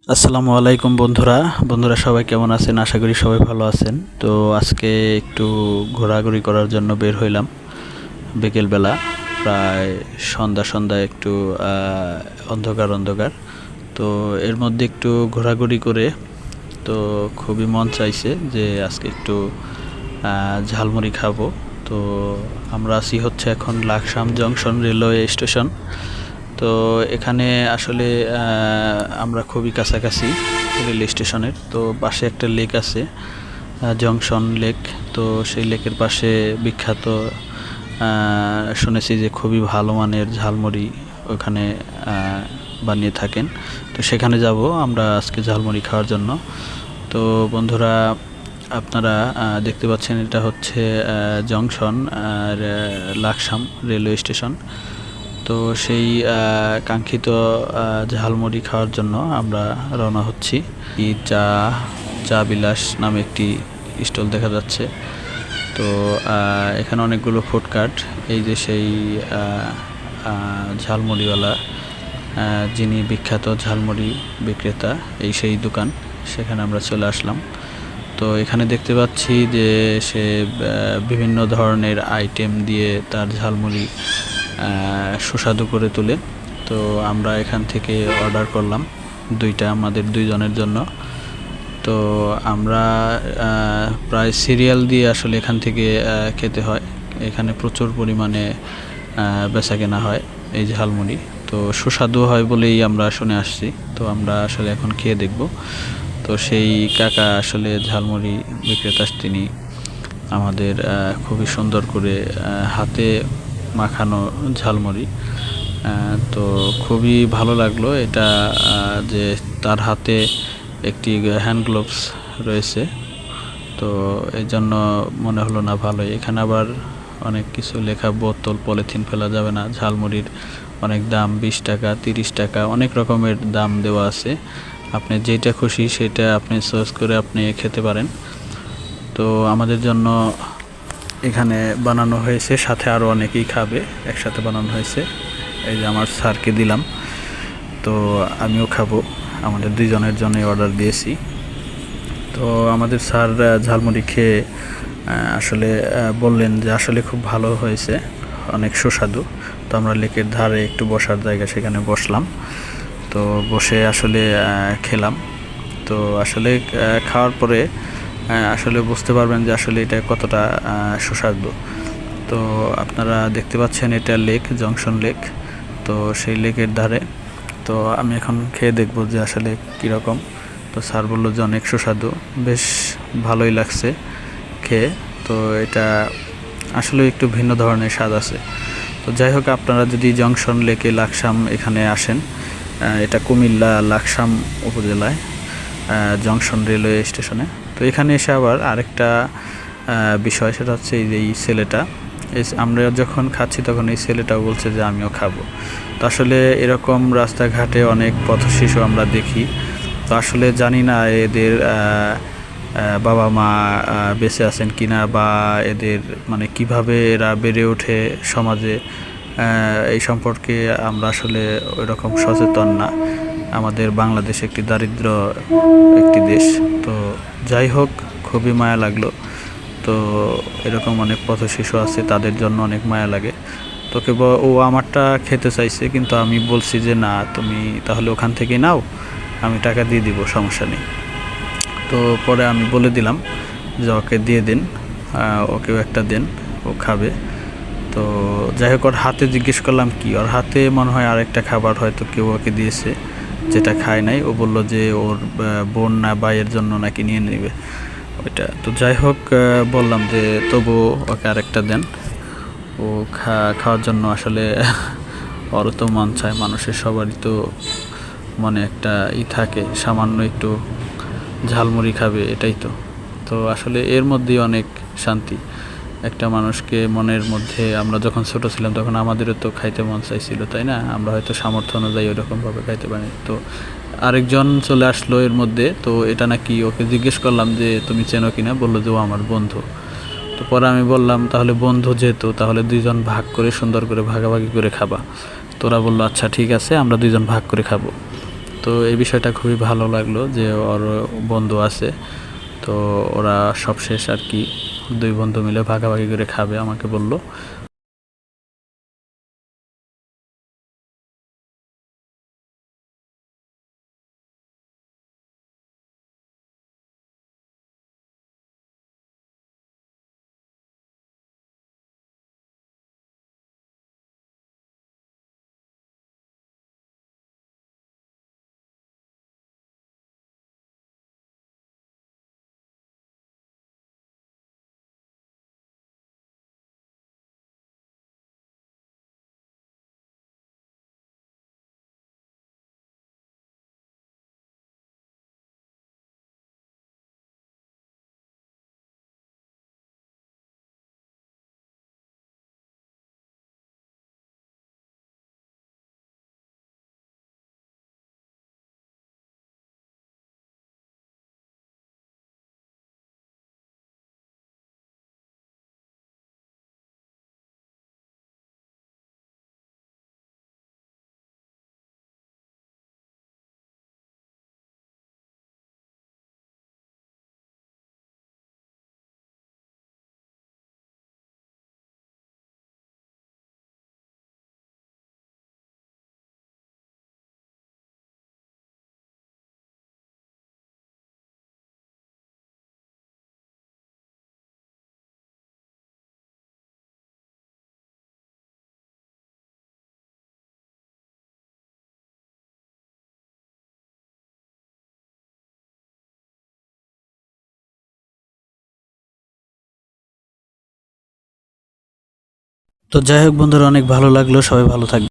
আসসালামু আলাইকুম বন্ধুরা। সবাই কেমন আছেন? আশা করি সবাই ভালো আছেন। তো আজকে একটু ঘোরাঘুরি করার জন্য বের হইলাম বিকেলবেলা। প্রায় সন্ধ্যা একটু অন্ধকার। তো এর মধ্যে একটু ঘোরাঘুরি করে তো খুবই মন চাইছে যে আজকে একটু ঝালমুড়ি খাবো। তো আমরা আছি হচ্ছে এখন লাকসাম জংশন রেলওয়ে স্টেশন। তো এখানে আসলে আমরা খুবই কাছাকাছি রেল স্টেশনের। তো পাশে একটা লেক আছে, জংশন লেক। তো সেই লেকের পাশে বিখ্যাত, শুনেছি যে খুবই ভালো মানের ঝালমুড়ি ওখানে বানিয়ে থাকেন। তো সেখানে যাব আমরা আজকে ঝালমুড়ি খাওয়ার জন্য। তো বন্ধুরা, আপনারা দেখতে পাচ্ছেন এটা হচ্ছে জংশন আর লাকসাম রেলওয়ে স্টেশন। তো সেই কাঙ্ক্ষিত ঝালমুড়ি খাওয়ার জন্য আমরা রওনা হচ্ছি। চা চা বিলাস নামে একটি স্টল দেখা যাচ্ছে। তো এখানে অনেকগুলো ফুডকার্ট। এই যে সেই ঝালমুড়িওয়ালা, যিনি বিখ্যাত ঝালমুড়ি বিক্রেতা, এই সেই দোকান। সেখানে আমরা চলে আসলাম। তো এখানে দেখতে পাচ্ছি যে সে বিভিন্ন ধরনের আইটেম দিয়ে তার ঝালমুড়ি সুস্বাদু করে তোলে। তো আমরা এখান থেকে অর্ডার করলাম দুইটা, আমাদের দুইজনের জন্য। তো আমরা প্রায় সিরিয়াল দিয়ে আসলে এখান থেকে খেতে হয়। এখানে প্রচুর পরিমাণে বেচা কেনা হয় এই ঝালমুড়ি। তো সুস্বাদু হয় বলেই আমরা শুনে আসছি। তো আমরা আসলে এখন খেয়ে দেখব। তো সেই কাকা আসলে ঝালমুড়ি বিক্রেতা, তিনি আমাদের খুবই সুন্দর করে হাতে মাখানো ঝালমুড়ি। তো খুবই ভালো লাগলো এটা, যে তার হাতে একটি হ্যান্ড গ্লোভস রয়েছে। তো এই জন্য মনে হলো না ভালোই। এখানে আবার অনেক কিছু লেখা, বোতল পলিথিন ফেলা যাবে না। ঝালমুড়ির অনেক দাম, 20 টাকা 30 টাকা, অনেক রকমের দাম দেওয়া আছে। আপনি যেটা খুশি সেটা আপনি চয়েস করে আপনি খেতে পারেন। তো আমাদের জন্য এখানে বানানো হয়েছে, সাথে আরও অনেকেই খাবে, একসাথে বানানো হয়েছে। এই যে আমার স্যারকে দিলাম, তো আমিও খাবো। আমাদের দুইজনের জন্যই অর্ডার দিয়েছি। তো আমাদের স্যার ঝালমুড়ি খেয়ে আসলে বললেন যে আসলে খুব ভালো হয়েছে, অনেক সুস্বাদু। তো আমরা লেকের ধারে একটু বসার জায়গা, সেখানে বসলাম। তো বসে আসলে খেলাম। তো আসলে খাওয়ার পরে আসলে বুঝতে পারবেন যে আসলে এটা কতটা সুস্বাদু। তো আপনারা দেখতে পাচ্ছেন এটা লেক, জংশন লেক। তো সেই লেকের ধারে। তো আমি এখন খেয়ে দেখব যে আসলে কীরকম। তো স্যার বললো যে অনেক সুস্বাদু, বেশ ভালোই লাগছে খেয়ে। তো এটা আসলে একটু ভিন্ন ধরনের স্বাদ আছে। তো যাই হোক, আপনারা যদি জংশন লেকে লাকসাম এখানে আসেন, এটা কুমিল্লা লাকসাম উপজেলায় জংশন রেলওয়ে স্টেশনে। তো এখানে এসে আবার আরেকটা বিষয়, সেটা হচ্ছে এই ছেলেটা, আমরা যখন খাচ্ছি তখন এই ছেলেটাও বলছে যে আমিও খাবো। তো আসলে এরকম রাস্তাঘাটে অনেক পথশিশু আমরা দেখি। তো আসলে জানি না এদের বাবা মা বেঁচে আছেন কিনা, বা এদের মানে কিভাবে এরা বেড়ে ওঠে সমাজে, এই সম্পর্কে আমরা আসলে ওইরকম সচেতন না। আমাদের বাংলাদেশ একটি দারিদ্র একটি দেশ। তো যাই হোক, খুবই মায়া লাগলো। তো এরকম অনেক পথশিশু আছে, তাদের জন্য অনেক মায়া লাগে। তো কেবল ও আমারটা খেতে চাইছে, কিন্তু আমি বলছি যে না, তুমি তাহলে ওখান থেকে নাও, আমি টাকা দিয়ে দিব, সমস্যা নেই। তো পরে আমি বলে দিলাম যে ওকে দিয়ে দিন, ওকেও একটা দেন, ও খাবে। তো যাই হোক, ওর হাতে জিজ্ঞেস করলাম কি, ওর হাতে মনে হয় আরেকটা খাবার হয়তো কেউ ওকে দিয়েছে, যেটা খায় নাই। ও বললো যে ওর বোন না ভাইয়ের জন্য নাকি নিয়ে নেবে ওইটা। তো যাই হোক, বললাম যে তবু ওকে আরেকটা দেন, ও খাওয়ার জন্য আসলে ওরও তো মন চায়, মানুষের সবারই তো মনে একটা থাকে, সামান্য একটু ঝালমুড়ি খাবে, এটাই তো। তো আসলে এর মধ্যেই অনেক শান্তি একটা মানুষকে মনের মধ্যে। আমরা যখন ছোট ছিলাম তখন আমাদেরও তো খাইতে মন চাইছিল, তাই না? আমরা হয়তো সামর্থ্য অনুযায়ী ওরকমভাবে খাইতে পারি। তো আরেকজন চলে আসলো এর মধ্যে। তো এটা নাকি, ওকে জিজ্ঞেস করলাম যে তুমি চেনো কিনা, বললো যে ও আমার বন্ধু। তো পরে আমি বললাম তাহলে বন্ধু যেহেতু, তাহলে দুইজন ভাগ করে সুন্দর করে ভাগাভাগি করে খাবা। তোরা বললো আচ্ছা ঠিক আছে, আমরা দুইজন ভাগ করে খাবো। তো এই বিষয়টা খুবই ভালো লাগলো যে ওর বন্ধু আছে, তো ওরা সব শেষ আর কি 2 বন্ধু মিলে ভাগাভাগি করে খাবে আমাকে বলল। তো যাই হোক বন্ধুরা, অনেক ভালো লাগলো, সবাই ভালো থাকবে।